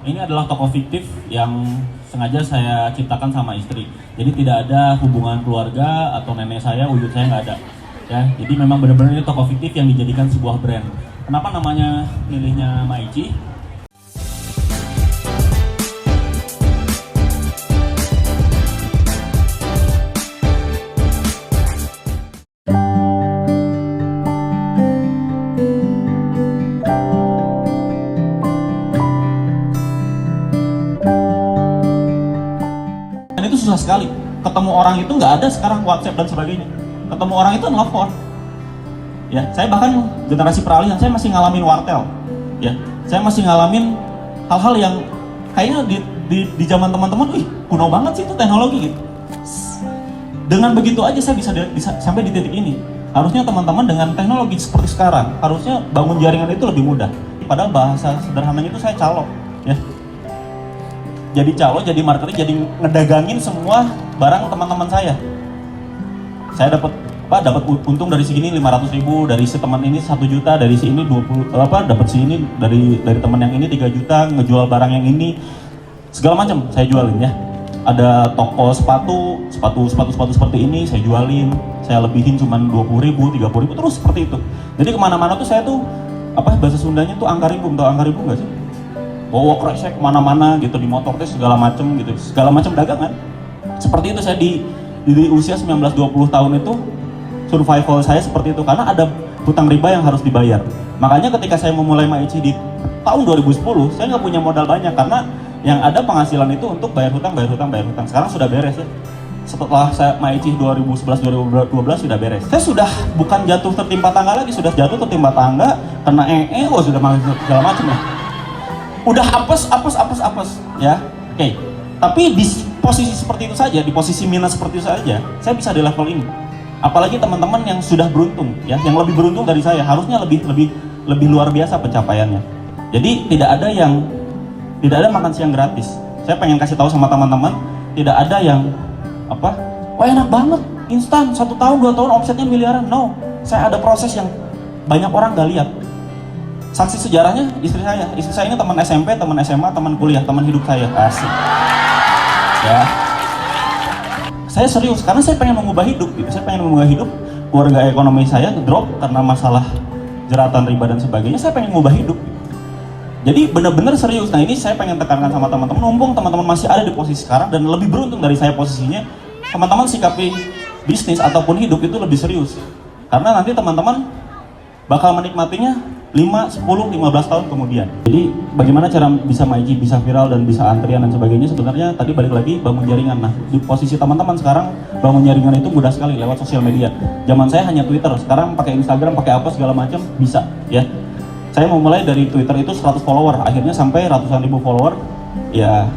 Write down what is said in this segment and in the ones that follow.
Ini adalah toko fiktif yang sengaja saya ciptakan sama istri. Jadi tidak ada hubungan keluarga atau nenek saya, wujud saya nggak ada. Ya, jadi memang benar-benar ini toko fiktif yang dijadikan sebuah brand. Kenapa namanya milihnya Maichi? Dan itu susah sekali. Ketemu orang itu nggak ada sekarang WhatsApp dan sebagainya. Ketemu orang itu nelfon. Ya, saya bahkan generasi peralihan, saya masih ngalamin wartel. Ya, saya masih ngalamin hal-hal yang kayaknya di zaman teman-teman, kuno banget sih itu teknologi gitu. Dengan begitu aja saya bisa sampai di titik ini. Harusnya teman-teman dengan teknologi seperti sekarang, harusnya bangun jaringan itu lebih mudah. Padahal bahasa sederhananya itu saya calo, ya. Jadi calo, jadi marketing, jadi ngedagangin semua barang teman-teman saya. Saya dapat untung dari sini 500.000, dari si teman ini 1 juta, dari si ini 20 dapat si ini dari teman yang ini 3 juta, ngejual barang yang ini segala macam saya jualin ya. Ada toko sepatu seperti ini saya jualin, saya lebihin cuman 20.000, 30.000 terus seperti itu. Jadi kemana-mana tuh saya tuh bahasa Sundanya tuh angkaribum, tau angkaribum nggak sih? Bawa kresek kemana-mana gitu, di motor teh segala macam gitu, segala macam dagangan. Seperti itu saya di usia 19-20 tahun itu survival saya seperti itu karena ada hutang riba yang harus dibayar. Makanya ketika saya memulai Maichi di tahun 2010, saya nggak punya modal banyak karena yang ada penghasilan itu untuk bayar hutang. Sekarang sudah beres ya. Setelah saya Maichi 2011-2012 sudah beres. Saya sudah bukan jatuh tertimpa tangga lagi, sudah jatuh tertimpa tangga kena sudah segala macam ya. Udah apes ya. Oke. Tapi di posisi seperti itu saja, di posisi minus seperti itu saja, saya bisa di level ini. Apalagi teman-teman yang sudah beruntung ya, yang lebih beruntung dari saya, harusnya lebih luar biasa pencapaiannya. Jadi tidak ada makan siang gratis. Saya pengen kasih tahu sama teman-teman, tidak ada yang wah enak banget, instan, 1 tahun 2 tahun omsetnya miliaran. No, saya ada proses yang banyak orang gak lihat. Saksi sejarahnya istri saya ini teman SMP, teman SMA, teman kuliah, teman hidup saya. Asik ya. Saya serius karena saya pengen mengubah hidup gitu. Saya pengen mengubah hidup, keluarga ekonomi saya drop karena masalah jeratan riba dan sebagainya. Saya pengen mengubah hidup. Jadi benar-benar serius. Nah ini saya pengen tekankan sama teman-teman, mumpung teman-teman masih ada di posisi sekarang dan lebih beruntung dari saya posisinya, teman-teman sikapi bisnis ataupun hidup itu lebih serius. Karena nanti teman-teman bakal menikmatinya 5, 10, 15 tahun kemudian. Jadi bagaimana cara bisa Maichi, bisa viral dan bisa antrian dan sebagainya, sebenarnya tadi balik lagi bangun jaringan. Nah di posisi teman-teman sekarang bangun jaringan itu mudah sekali lewat sosial media. Zaman saya hanya Twitter, sekarang pakai Instagram, pakai apa segala macam bisa ya. Saya memulai dari Twitter itu 100 follower, akhirnya sampai ratusan ribu follower. Ya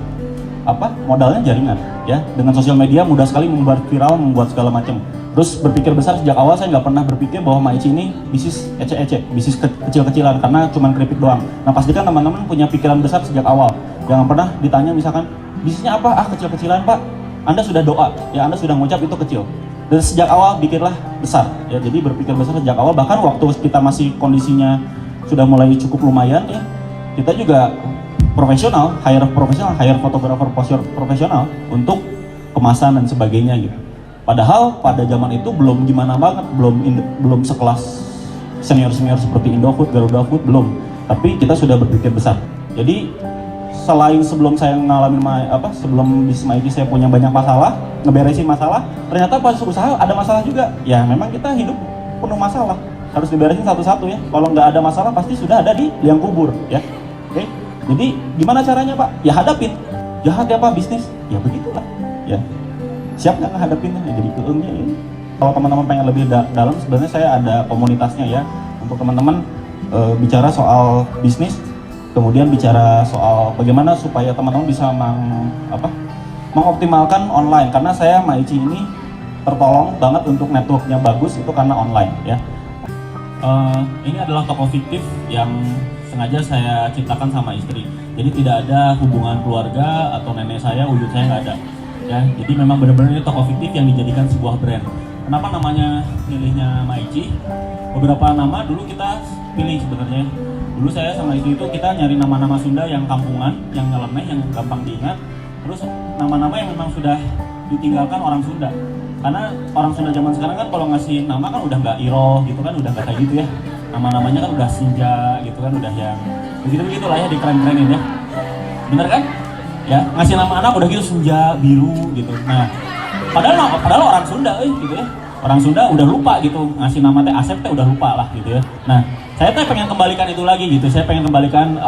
modalnya jaringan ya. Dengan sosial media mudah sekali membuat viral, membuat segala macam. Terus berpikir besar, sejak awal saya nggak pernah berpikir bahwa Maichi ini bisnis ece-ece, bisnis kecil-kecilan karena cuma keripik doang. Nah pastikan teman-teman punya pikiran besar sejak awal. Jangan pernah ditanya misalkan bisnisnya apa, kecil-kecilan Pak. Anda sudah doa, ya Anda sudah ngucap itu kecil. Dan sejak awal bikinlah besar ya. Jadi berpikir besar sejak awal, bahkan waktu kita masih kondisinya sudah mulai cukup lumayan ya, kita juga hire fotografer profesional untuk kemasan dan sebagainya gitu. Padahal pada zaman itu belum gimana banget, belum sekelas senior seperti Indofood, Garuda Food, belum. Tapi kita sudah berpikir besar. Jadi selain sebelum saya ngalamin sebelum bisnis Maichi saya punya banyak masalah, ngeberesin masalah, ternyata pas usaha ada masalah juga. Ya memang kita hidup penuh masalah, harus diberesin satu-satu ya. Kalau nggak ada masalah pasti sudah ada di liang kubur ya. Oke? Jadi gimana caranya Pak? Ya hadapin. Jahat ya Pak bisnis? Ya begitulah ya. Siap nggak ngehadapinnya? Jadi keungnya ini. Kalau teman-teman pengen lebih dalam, sebenarnya saya ada komunitasnya ya untuk teman-teman bicara soal bisnis, kemudian bicara soal bagaimana supaya teman-teman bisa mengoptimalkan online. Karena saya Maichi ini tertolong banget untuk networknya bagus itu karena online ya. Ini adalah toko fiktif yang sengaja saya ciptakan sama istri. Jadi tidak ada hubungan keluarga atau nenek saya, wujud saya nggak ada. Ya, jadi memang benar-benar ini toko fiktif yang dijadikan sebuah brand. Kenapa namanya milihnya Maichi? Beberapa nama dulu kita pilih sebenarnya. Dulu saya sama itu kita nyari nama-nama Sunda yang kampungan, yang nyeleneh, yang gampang diingat. Terus nama-nama yang memang sudah ditinggalkan orang Sunda. Karena orang Sunda zaman sekarang kan kalau ngasih nama kan udah nggak Iroh gitu kan, udah nggak kayak gitu ya. Nama-namanya kan udah Senja gitu kan, udah yang begitu-begitu lah ya, dikeren-kerenin ya. Bener kan? Ya, ngasih nama anak udah gitu Senja, Biru gitu. Nah, padahal orang Sunda gitu ya. Orang Sunda udah lupa gitu, ngasih nama teh Asep teh udah lupa lah gitu ya. Nah, saya teh pengen kembalikan itu lagi gitu. Saya pengen kembalikan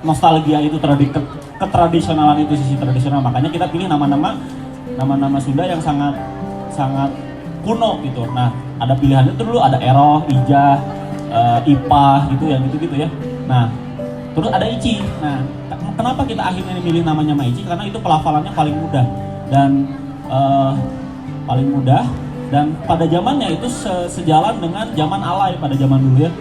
nostalgia itu, ketradisionalan itu, sisi tradisional. Makanya kita pilih nama-nama Sunda yang sangat kuno gitu. Nah, ada pilihan itu dulu, ada Eroh, Ijah, Ipah gitu yang gitu-gitu ya. Nah, terus ada Ici. Nah, kenapa kita akhirnya milih namanya Maici? Karena itu pelafalannya paling mudah dan pada zamannya itu sejalan dengan zaman alay pada zaman dulu ya.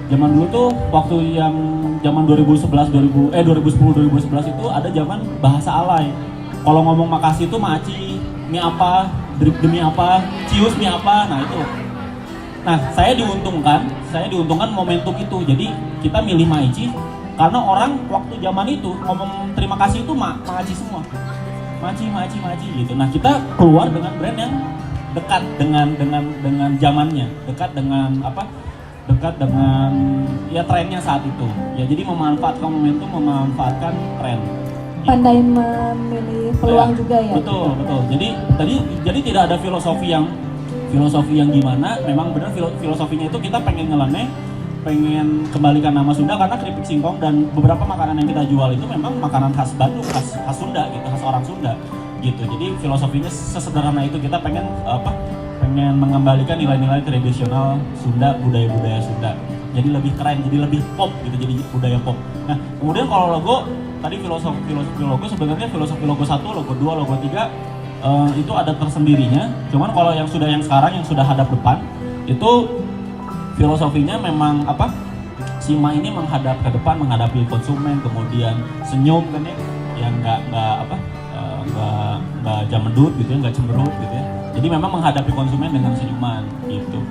Zaman dulu tuh waktu yang zaman 2010 2011 itu ada zaman bahasa alay. Kalau ngomong makasih itu maci, mi apa, demi apa, cius mi apa, nah itu. Nah, saya diuntungkan momentum itu. Jadi kita milih Maici karena orang waktu zaman itu ngomong terima kasih itu maci semua. Maci gitu. Nah, kita keluar dengan brand yang dekat dengan zamannya, dekat dengan ya trennya saat itu. Ya, jadi memanfaatkan momentum, memanfaatkan tren. Pandai memilih peluang juga ya. Betul. Jadi tidak ada filosofi yang gimana. Memang benar filosofinya itu kita pengen nyeleneh, pengen kembalikan nama Sunda karena keripik singkong dan beberapa makanan yang kita jual itu memang makanan khas Bandung, khas Sunda gitu, khas orang Sunda gitu. Jadi filosofinya sesederhana itu, kita pengen mengembalikan nilai-nilai tradisional Sunda, budaya-budaya Sunda. Jadi lebih keren, jadi lebih pop gitu, jadi budaya pop. Nah, kemudian kalau logo tadi filosofi logo, sebenarnya filosofi logo 1, logo 2, logo 3 itu ada tersendirinya. Cuman kalau yang sekarang yang sudah hadap depan itu filosofinya memang Sima ini menghadap ke depan, menghadapi konsumen, kemudian senyum kan ya, yang nggak jamendut gitu ya, nggak cemberut gitu ya. Jadi memang menghadapi konsumen dengan senyuman gitu.